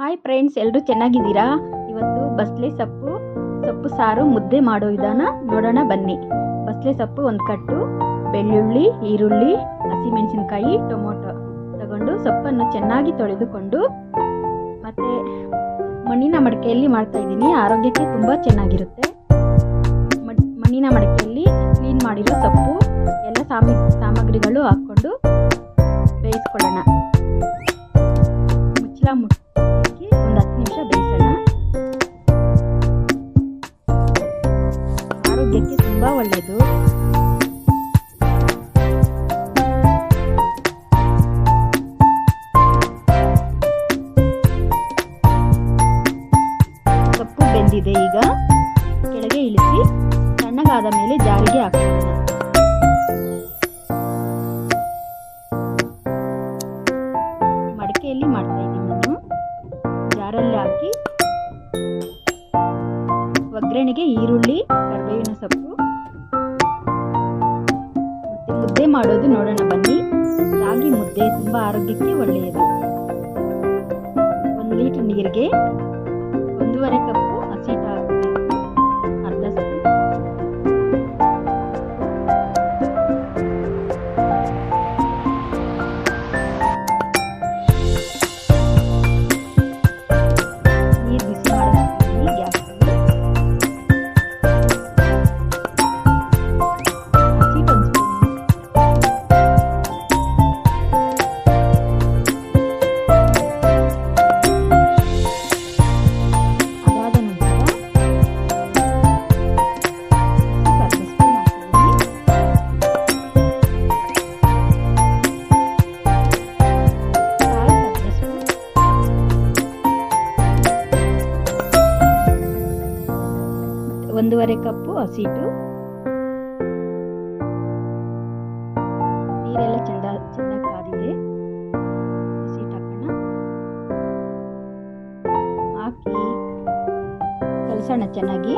Hi friends, ಎಲ್ಲರೂ ಚೆನ್ನಾಗಿದ್ದೀರಾ? ಇವತ್ತು ಬಸಳೆ ಸೊಪ್ಪು ಸಾರು ಮುದ್ದೆ ಮಾಡೋ ವಿಧಾನ ನೋಡೋಣ ಬನ್ನಿ. ಬಸಳೆ ಸೊಪ್ಪು ಒಂದು ಕಟ್ಟು, ಬೆಳ್ಳುಳ್ಳಿ, ಈರುಳ್ಳಿ, ಹಸಿಮೆಣಸಿನಕಾಯಿ, ಟೊಮೊಟೊ ತಗೊಂಡು ಸೊಪ್ಪನ್ನು ಚೆನ್ನಾಗಿ ತೊಳೆದುಕೊಂಡು ಮತ್ತು ಮಣ್ಣಿನ ಮಡಕೆಯಲ್ಲಿ ಮಾಡ್ತಾಯಿದ್ದೀನಿ. ಆರೋಗ್ಯಕ್ಕೆ ತುಂಬ ಚೆನ್ನಾಗಿರುತ್ತೆ. ಮಣ್ಣಿನ ಮಡಕೆಯಲ್ಲಿ ಕ್ಲೀನ್ ಮಾಡಿರೋ ಸೊಪ್ಪು ಎಲ್ಲ ಸಾಮಗ್ರಿಗಳು ಹಾಕ್ಕೊಂಡು ಬೇಯಿಸ್ಕೊಳ್ಳೋಣ. ಮುಚ್ಚಳ ಮುಚ್ಚಿ ಒಂದು 10 ನಿಮಿಷ ಬೇಯಿಸೋಣ. ಆರೋಗ್ಯಕ್ಕೆ ತುಂಬ ಒಳ್ಳೆಯದು. ಸೊಪ್ಪು ಬೆಂದಿದೆ. ಈಗ ಕೆಳಗೆ ಇಳಿಸಿ ತಣ್ಣಗಾದ ಮೇಲೆ ಜಾರಿಗೆ ಹಾಕೋಣ. ಮಡಕೆಯಲ್ಲಿ ಮಾಡ್ತಾ ಇದ್ದೀನಿ ನಾನು. ಜಾರಲ್ಲಿ ಹಾಕಿ ಒಗ್ಗರಣೆಗೆ ಈರುಳ್ಳಿ, ಕರಿಬೇವಿನ ಸೊಪ್ಪು ಮತ್ತೆ ಮುದ್ದೆ ಮಾಡೋದು ನೋಡೋಣ ಬನ್ನಿ. ರಾಗಿ ಮುದ್ದೆ ತುಂಬ ಆರೋಗ್ಯಕ್ಕೆ ಒಳ್ಳೆಯದು. 1 ಲೀಟರ್ ನೀರಿಗೆ 1.5 ಕಪ್ಪು ಹಸಿಟ್ಟು ಹಾಕಬೇಕು. ಅರ್ಧ ಸ್ಪೂನ್ ನೀರು ಬಿಸಿ ಮಾಡಿಸ್ತೀನಿ ಗ್ಯಾಸಲ್ಲಿ. ಹಸಿಟ್ಟು 1 ಸ್ಪೂನ್. ಅದಾದ ನಂತರ ಅರ್ಧ ಸ್ಪೂನ್ ಹಾಕ್ತಿದ್ದೀನಿ. ಸಾಲ್ಟ್ ಅರ್ಧ ಸ್ಪೂನ್. 1.5 ಕಪ್ಪು ಹಸಿಟ್ಟು. ನೀರೆಲ್ಲ ಚೆನ್ನಾಗಿ ಕಾದಿದೆ. ಹಸಿಟ್ಟು ಹಾಕೋಣ. ಹಾಕಿ ಕಲಸೋಣ ಚೆನ್ನಾಗಿ.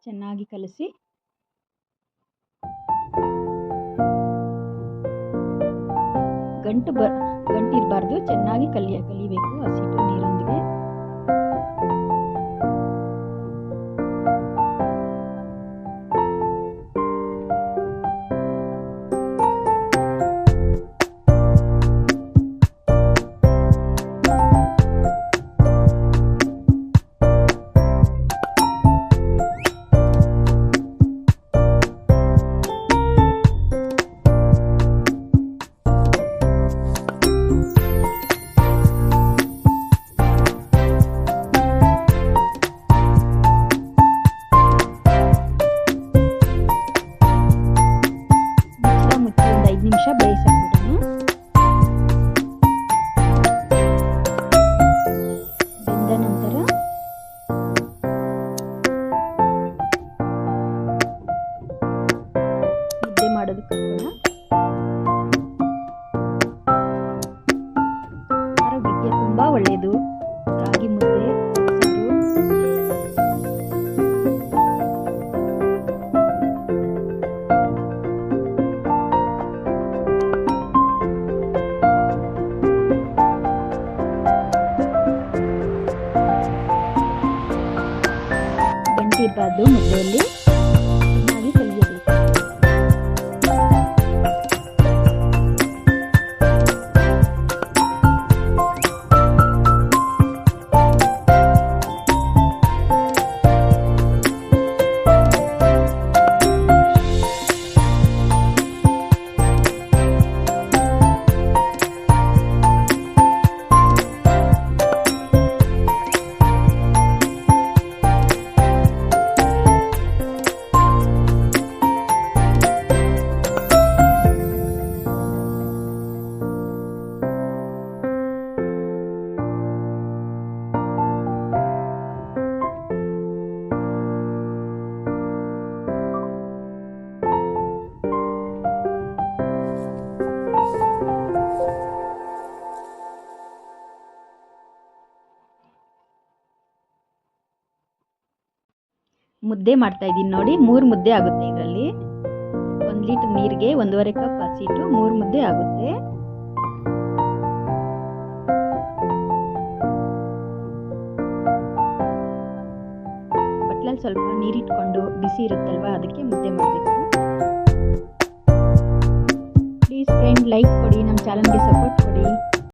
ಚೆನ್ನಾಗಿ ಕಲಸಿ ಗಂಟಿರಬಾರ್ದು. ಚೆನ್ನಾಗಿ ಕಲಿಬೇಕು ಹಸಿಟ್ಟು ನೀರೊಂದಿಗೆ. ಮುಚ್ಚಳ ಮುಚ್ಚಿ ಒಂದು 5 ನಿಮಿಷ ಬೇಯಿಸಾಕ್ಬಿಡೋಣ. ಬೆಂದ ನಂತರ ಮುದ್ದೆ ಮಾಡೋದಕ್ಕೆ ಹಾಕೋಣ. ಆರೋಗ್ಯಕ್ಕೆ ತುಂಬ ಒಳ್ಳೆಯದು ರಾಗಿ ಮುದ್ದೆ ಸಾರು. ಗಂಟಿರಬಾರ್ದು ಮುದ್ದೆಯಲ್ಲಿ. ಚೆನ್ನಾಗಿ ಕಲಿಯಬೇಕು. ಮುದ್ದೆ ಮಾಡ್ತಾ ಇದ್ದೀನಿ ನೋಡಿ. 3 ಮುದ್ದೆ ಆಗುತ್ತೆ ಇದರಲ್ಲಿ. 1 ಲೀಟರ್ ನೀರಿಗೆ 1.5 ಕಪ್ ಹಸಿಟ್ಟು 3 ಮುದ್ದೆ ಆಗುತ್ತೆ. ಬಟ್ಲಲ್ಲಿ ಸ್ವಲ್ಪ ನೀರಿಟ್ಕೊಂಡು ಬಿಸಿ ಇರುತ್ತಲ್ವ ಅದಕ್ಕೆ ಮುದ್ದೆ ಮಾಡಬೇಕು. ಪ್ಲೀಸ್ ಫ್ರೆಂಡ್ ಲೈಕ್ ಕೊಡಿ, ನಮ್ಮ ಚಾನಲ್ಗೆ ಸಪೋರ್ಟ್